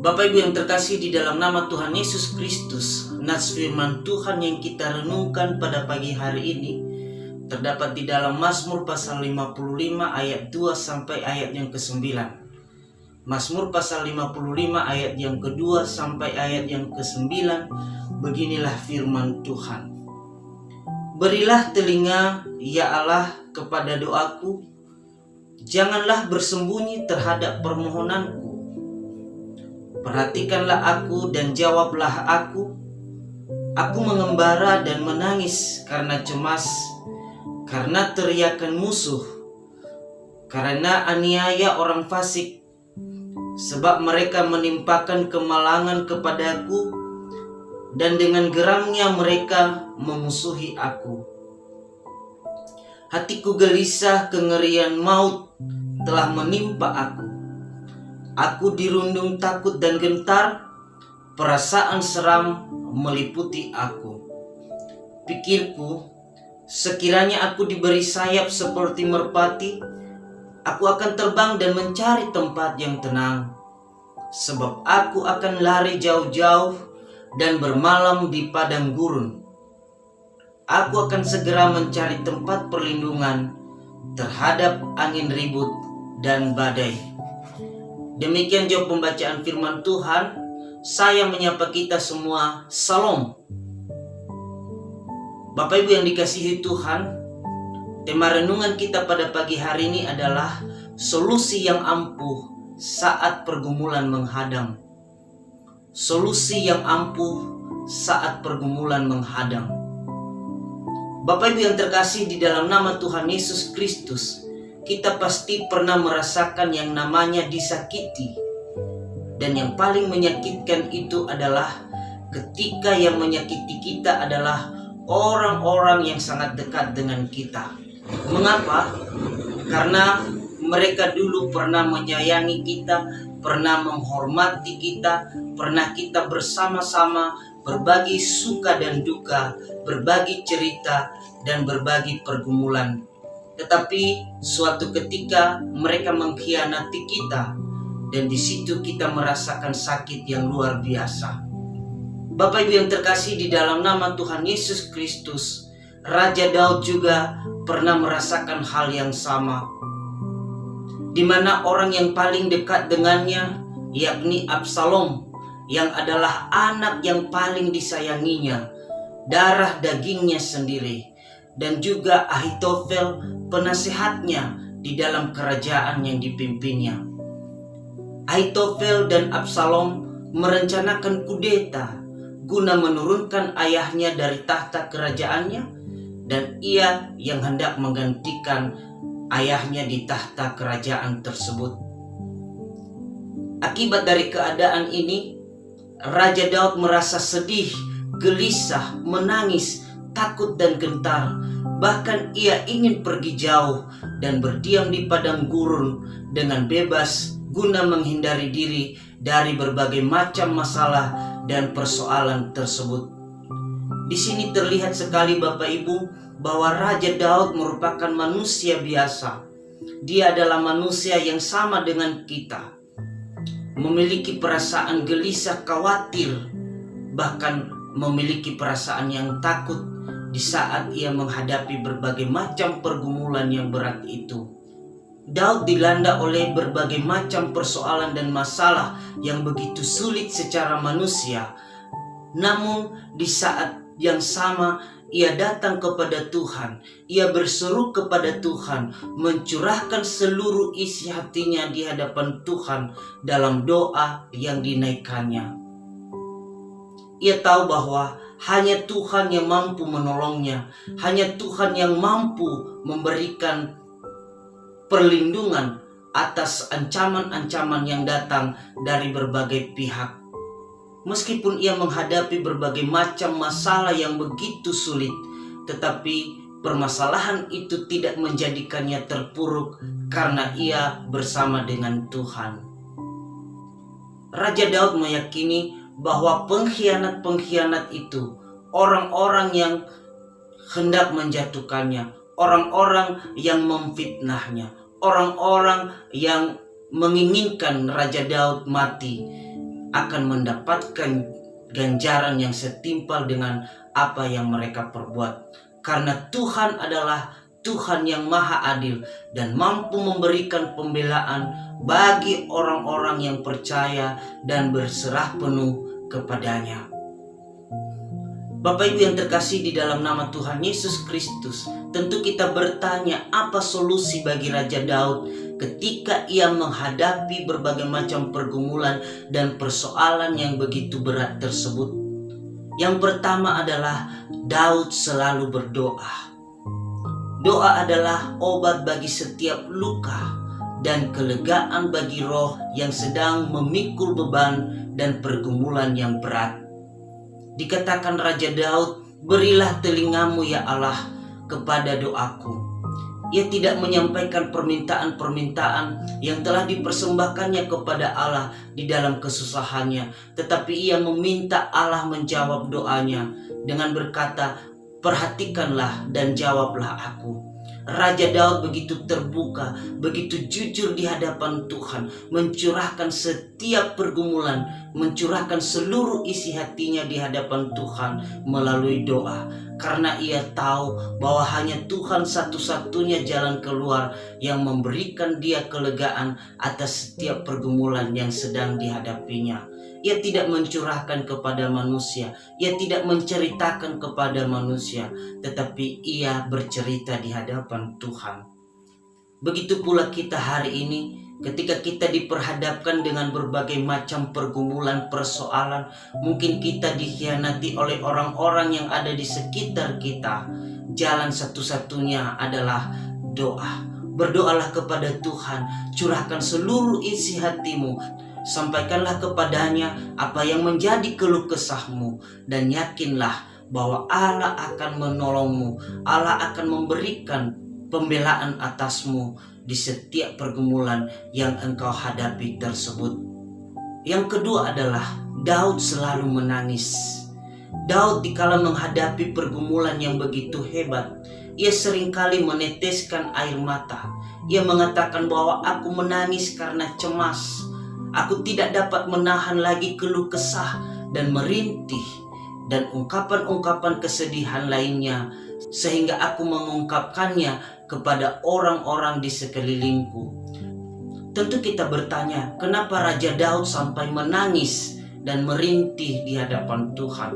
Bapak Ibu yang terkasih di dalam nama Tuhan Yesus Kristus, nats firman Tuhan yang kita renungkan pada pagi hari ini terdapat di dalam Mazmur pasal 55 ayat 2 sampai ayat yang ke-9. Mazmur pasal 55 ayat yang kedua sampai ayat yang ke-9, beginilah firman Tuhan. Berilah telinga, ya Allah, kepada doaku, janganlah bersembunyi terhadap permohonanku. Perhatikanlah aku dan jawablah aku. Aku mengembara dan menangis karena cemas, karena teriakan musuh, karena aniaya orang fasik, sebab mereka menimpakan kemalangan kepadaku, dan dengan geramnya mereka memusuhi aku. Hatiku gelisah, kengerian maut telah menimpa aku. Aku dirundung takut dan gentar, perasaan seram meliputi aku. Pikirku, sekiranya aku diberi sayap seperti merpati, aku akan terbang dan mencari tempat yang tenang. Sebab aku akan lari jauh-jauh dan bermalam di padang gurun. Aku akan segera mencari tempat perlindungan terhadap angin ribut dan badai. Demikian jawab pembacaan firman Tuhan. Saya menyapa kita semua, Salam. Bapak Ibu yang dikasihi Tuhan, tema renungan kita pada pagi hari ini adalah solusi yang ampuh saat pergumulan menghadang. Solusi yang ampuh saat pergumulan menghadang. Bapak Ibu yang terkasih di dalam nama Tuhan Yesus Kristus, kita pasti pernah merasakan yang namanya disakiti. Dan yang paling menyakitkan itu adalah ketika yang menyakiti kita adalah orang-orang yang sangat dekat dengan kita. Mengapa? Karena mereka dulu pernah menyayangi kita, pernah menghormati kita, pernah kita bersama-sama berbagi suka dan duka, berbagi cerita, dan berbagi pergumulan. Tetapi suatu ketika mereka mengkhianati kita, dan di situ kita merasakan sakit yang luar biasa. Bapak Ibu yang terkasih di dalam nama Tuhan Yesus Kristus, Raja Daud juga pernah merasakan hal yang sama, di mana orang yang paling dekat dengannya, yakni Absalom, yang adalah anak yang paling disayanginya, darah dagingnya sendiri, dan juga Ahitofel, penasehatnya di dalam kerajaan yang dipimpinnya. Ahitofel dan Absalom merencanakan kudeta guna menurunkan ayahnya dari tahta kerajaannya, dan ia yang hendak menggantikan ayahnya di tahta kerajaan tersebut. Akibat dari keadaan ini, Raja Daud merasa sedih, gelisah, menangis, takut dan gentar. Bahkan ia ingin pergi jauh dan berdiam di padang gurun dengan bebas guna menghindari diri dari berbagai macam masalah dan persoalan tersebut. Di sini terlihat sekali Bapak Ibu bahwa Raja Daud merupakan manusia biasa. Dia adalah manusia yang sama dengan kita, memiliki perasaan gelisah, khawatir, bahkan memiliki perasaan yang takut di saat ia menghadapi berbagai macam pergumulan yang berat itu. Daud dilanda oleh berbagai macam persoalan dan masalah yang begitu sulit secara manusia. Namun di saat yang sama ia datang kepada Tuhan. Ia berseru kepada Tuhan, mencurahkan seluruh isi hatinya di hadapan Tuhan dalam doa yang dinaikkannya. Ia tahu bahwa hanya Tuhan yang mampu menolongnya. Hanya Tuhan yang mampu memberikan perlindungan atas ancaman-ancaman yang datang dari berbagai pihak. Meskipun ia menghadapi berbagai macam masalah yang begitu sulit, tetapi permasalahan itu tidak menjadikannya terpuruk karena ia bersama dengan Tuhan. Raja Daud meyakini bahwa pengkhianat-pengkhianat itu, orang-orang yang hendak menjatuhkannya, orang-orang yang memfitnahnya, orang-orang yang menginginkan Raja Daud mati, akan mendapatkan ganjaran yang setimpal dengan apa yang mereka perbuat. Karena Tuhan adalah Tuhan yang maha adil dan mampu memberikan pembelaan bagi orang-orang yang percaya dan berserah penuh kepadanya. Bapak Ibu yang terkasih di dalam nama Tuhan Yesus Kristus, tentu kita bertanya apa solusi bagi Raja Daud ketika ia menghadapi berbagai macam pergumulan dan persoalan yang begitu berat tersebut. Yang pertama adalah Daud selalu berdoa. Doa adalah obat bagi setiap luka dan kelegaan bagi roh yang sedang memikul beban dan pergumulan yang berat. Dikatakan Raja Daud, "Berilah telingamu ya Allah kepada doaku." Ia tidak menyampaikan permintaan-permintaan yang telah dipersembahkannya kepada Allah di dalam kesusahannya, tetapi ia meminta Allah menjawab doanya dengan berkata, "Perhatikanlah dan jawablah aku." Raja Daud begitu terbuka, begitu jujur di hadapan Tuhan, mencurahkan setiap pergumulan, mencurahkan seluruh isi hatinya di hadapan Tuhan melalui doa. Karena ia tahu bahwa hanya Tuhan satu-satunya jalan keluar yang memberikan dia kelegaan atas setiap pergumulan yang sedang dihadapinya. Ia tidak mencurahkan kepada manusia, ia tidak menceritakan kepada manusia, tetapi ia bercerita di hadapan Tuhan. Begitu pula kita hari ini, ketika kita diperhadapkan dengan berbagai macam pergumulan, persoalan, mungkin kita dikhianati oleh orang-orang yang ada di sekitar kita. Jalan satu-satunya adalah doa. Berdoalah kepada Tuhan, curahkan seluruh isi hatimu, sampaikanlah kepadanya apa yang menjadi keluh kesahmu, dan yakinlah bahwa Allah akan menolongmu. Allah akan memberikan pembelaan atasmu di setiap pergumulan yang engkau hadapi tersebut. Yang kedua adalah Daud selalu menangis. Daud dikala menghadapi pergumulan yang begitu hebat, ia seringkali meneteskan air mata. Ia mengatakan bahwa aku menangis karena cemas. Aku tidak dapat menahan lagi keluh kesah dan merintih dan ungkapan-ungkapan kesedihan lainnya, sehingga aku mengungkapkannya kepada orang-orang di sekelilingku. Tentu kita bertanya, kenapa Raja Daud sampai menangis dan merintih di hadapan Tuhan?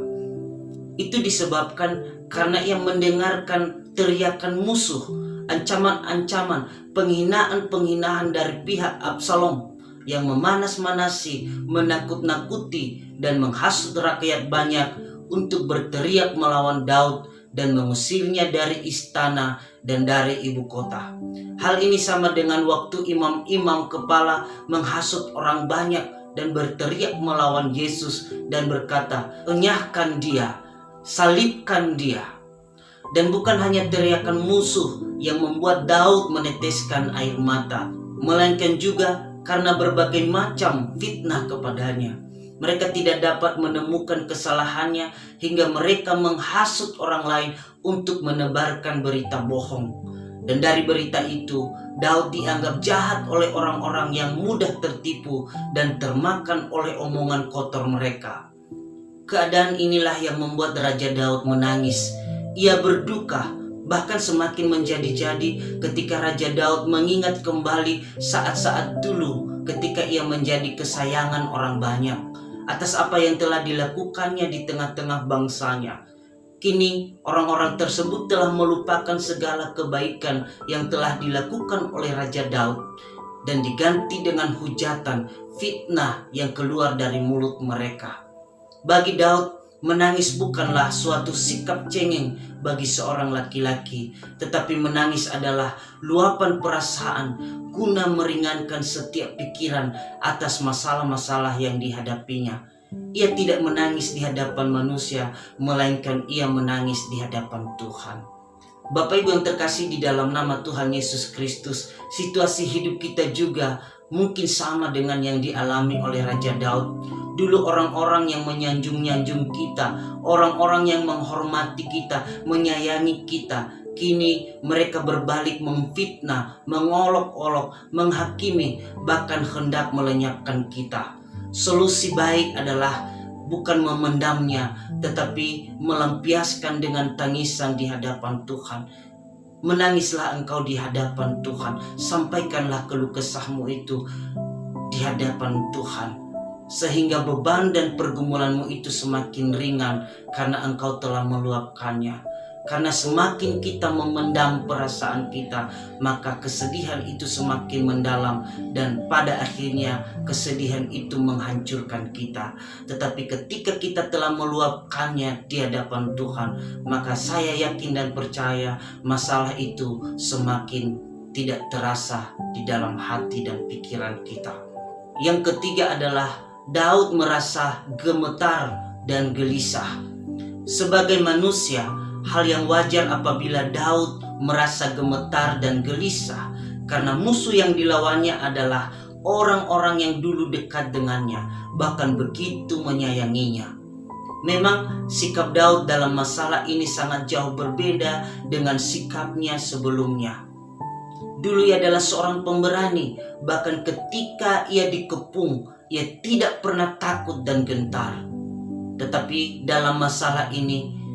Itu disebabkan karena ia mendengarkan teriakan musuh, ancaman-ancaman, penghinaan-penghinaan dari pihak Absalom yang memanas-manasi, menakut-nakuti, dan menghasut rakyat banyak untuk berteriak melawan Daud dan mengusirnya dari istana dan dari ibu kota. Hal ini sama dengan waktu imam-imam kepala menghasut orang banyak dan berteriak melawan Yesus dan berkata, "Enyahkan dia, salibkan dia." Dan bukan hanya teriakan musuh yang membuat Daud meneteskan air mata, melainkan juga karena berbagai macam fitnah kepadanya. Mereka tidak dapat menemukan kesalahannya hingga mereka menghasut orang lain untuk menebarkan berita bohong. Dan dari berita itu, Daud dianggap jahat oleh orang-orang yang mudah tertipu dan termakan oleh omongan kotor mereka. Keadaan inilah yang membuat Raja Daud menangis. Ia berduka, bahkan semakin menjadi-jadi ketika Raja Daud mengingat kembali saat-saat dulu ketika ia menjadi kesayangan orang banyak atas apa yang telah dilakukannya di tengah-tengah bangsanya. Kini orang-orang tersebut telah melupakan segala kebaikan yang telah dilakukan oleh Raja Daud dan diganti dengan hujatan, fitnah yang keluar dari mulut mereka. Bagi Daud, menangis bukanlah suatu sikap cengeng bagi seorang laki-laki, tetapi menangis adalah luapan perasaan guna meringankan setiap pikiran atas masalah-masalah yang dihadapinya. Ia tidak menangis di hadapan manusia, melainkan ia menangis di hadapan Tuhan. Bapak Ibu yang terkasih di dalam nama Tuhan Yesus Kristus, situasi hidup kita juga mungkin sama dengan yang dialami oleh Raja Daud. Dulu orang-orang yang menyanjung-nyanjung kita, orang-orang yang menghormati kita, menyayangi kita, kini mereka berbalik memfitnah, mengolok-olok, menghakimi, bahkan hendak melenyapkan kita. Solusi baik adalah bukan memendamnya, tetapi melampiaskan dengan tangisan di hadapan Tuhan. Menangislah engkau di hadapan Tuhan, sampaikanlah keluh kesahmu itu di hadapan Tuhan, sehingga beban dan pergumulanmu itu semakin ringan karena engkau telah meluapkannya. Karena semakin kita memendam perasaan kita, maka kesedihan itu semakin mendalam, dan pada akhirnya kesedihan itu menghancurkan kita. Tetapi ketika kita telah meluapkannya di hadapan Tuhan, maka saya yakin dan percaya masalah itu semakin tidak terasa di dalam hati dan pikiran kita. Yang ketiga adalah Daud merasa gemetar dan gelisah. Sebagai manusia, hal yang wajar apabila Daud merasa gemetar dan gelisah karena musuh yang dilawannya adalah orang-orang yang dulu dekat dengannya, bahkan begitu menyayanginya. Memang sikap Daud dalam masalah ini sangat jauh berbeda dengan sikapnya sebelumnya. Dulu ia adalah seorang pemberani, bahkan ketika ia dikepung, ia tidak pernah takut dan gentar. Tetapi dalam masalah ini,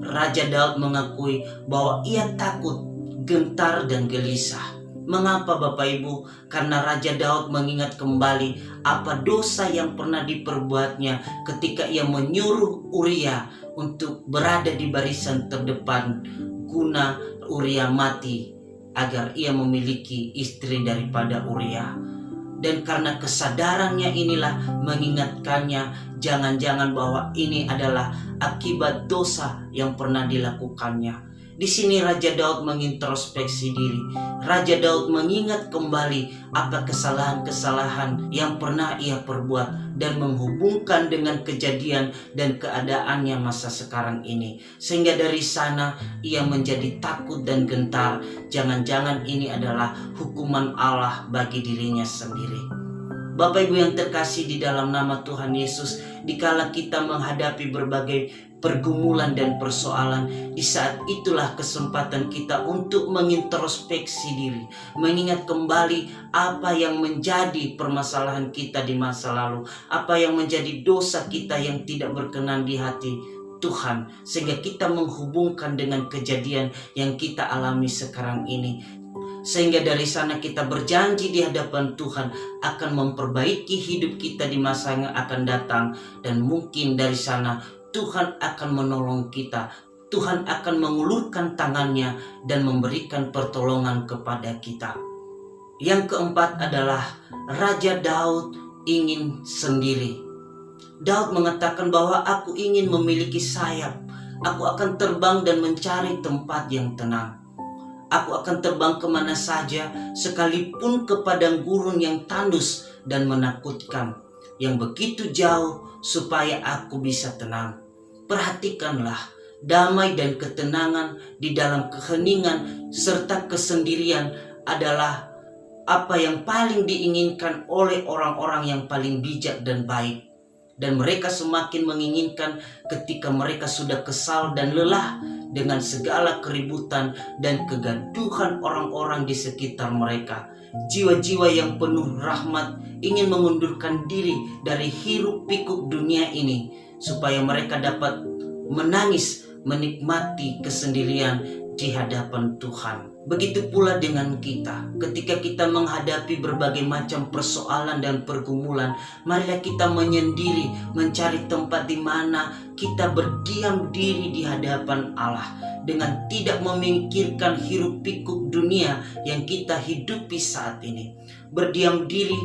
Raja Daud mengakui bahwa ia takut, gentar, dan gelisah. Mengapa Bapak Ibu? Karena Raja Daud mengingat kembali apa dosa yang pernah diperbuatnya ketika ia menyuruh Uria untuk berada di barisan terdepan guna Uria mati agar ia memiliki istri daripada Uria. Dan karena kesadarannya inilah mengingatkannya jangan-jangan bahwa ini adalah akibat dosa yang pernah dilakukannya. Di sini Raja Daud mengintrospeksi diri. Raja Daud mengingat kembali apa kesalahan-kesalahan yang pernah ia perbuat dan menghubungkan dengan kejadian dan keadaannya masa sekarang ini. Sehingga dari sana ia menjadi takut dan gentar. Jangan-jangan ini adalah hukuman Allah bagi dirinya sendiri. Bapak Ibu yang terkasih di dalam nama Tuhan Yesus, dikala kita menghadapi berbagai pergumulan dan persoalan, di saat itulah kesempatan kita untuk mengintrospeksi diri, mengingat kembali apa yang menjadi permasalahan kita di masa lalu, apa yang menjadi dosa kita yang tidak berkenan di hati Tuhan, sehingga kita menghubungkan dengan kejadian yang kita alami sekarang ini. Sehingga dari sana kita berjanji di hadapan Tuhan akan memperbaiki hidup kita di masa yang akan datang. Dan mungkin dari sana Tuhan akan menolong kita. Tuhan akan mengulurkan tangannya dan memberikan pertolongan kepada kita. Yang keempat adalah Raja Daud ingin sendiri. Daud mengatakan bahwa aku ingin memiliki sayap. Aku akan terbang dan mencari tempat yang tenang. Aku akan terbang kemana saja, sekalipun ke padang gurun yang tandus dan menakutkan, yang begitu jauh supaya aku bisa tenang. Perhatikanlah, damai dan ketenangan di dalam keheningan serta kesendirian adalah apa yang paling diinginkan oleh orang-orang yang paling bijak dan baik. Dan mereka semakin menginginkan ketika mereka sudah kesal dan lelah dengan segala keributan dan kegaduhan orang-orang di sekitar mereka. Jiwa-jiwa yang penuh rahmat ingin mengundurkan diri dari hiruk pikuk dunia ini, supaya mereka dapat menangis menikmati kesendirian di hadapan Tuhan. Begitu pula dengan kita, ketika kita menghadapi berbagai macam persoalan dan pergumulan, marilah kita menyendiri, mencari tempat di mana kita berdiam diri di hadapan Allah, dengan tidak memikirkan hiruk pikuk dunia yang kita hidupi saat ini. Berdiam diri,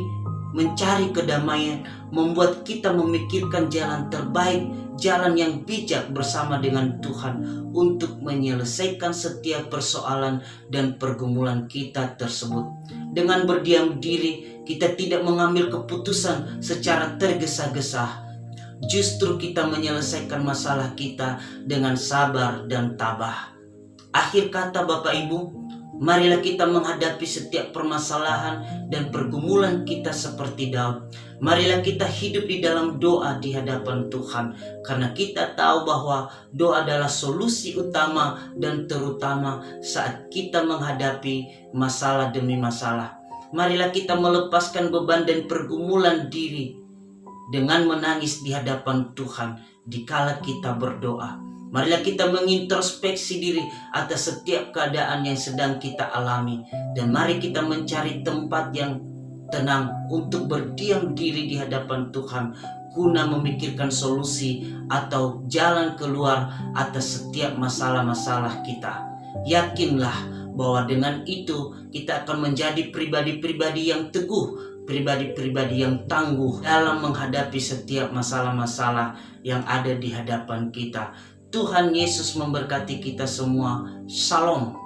mencari kedamaian, membuat kita memikirkan jalan terbaik, jalan yang bijak bersama dengan Tuhan untuk menyelesaikan setiap persoalan dan pergumulan kita tersebut. Dengan berdiam diri, kita tidak mengambil keputusan secara tergesa-gesa. Justru kita menyelesaikan masalah kita dengan sabar dan tabah. Akhir kata Bapak Ibu, marilah kita menghadapi setiap permasalahan dan pergumulan kita seperti Daud. Marilah kita hidup di dalam doa di hadapan Tuhan, karena kita tahu bahwa doa adalah solusi utama dan terutama saat kita menghadapi masalah demi masalah. Marilah kita melepaskan beban dan pergumulan diri dengan menangis di hadapan Tuhan dikala kita berdoa. Marilah kita mengintrospeksi diri atas setiap keadaan yang sedang kita alami, dan mari kita mencari tempat yang tenang untuk berdiam diri di hadapan Tuhan guna memikirkan solusi atau jalan keluar atas setiap masalah-masalah kita. Yakinlah bahwa dengan itu kita akan menjadi pribadi-pribadi yang teguh, pribadi-pribadi yang tangguh dalam menghadapi setiap masalah-masalah yang ada di hadapan kita. Tuhan Yesus memberkati kita semua. Shalom.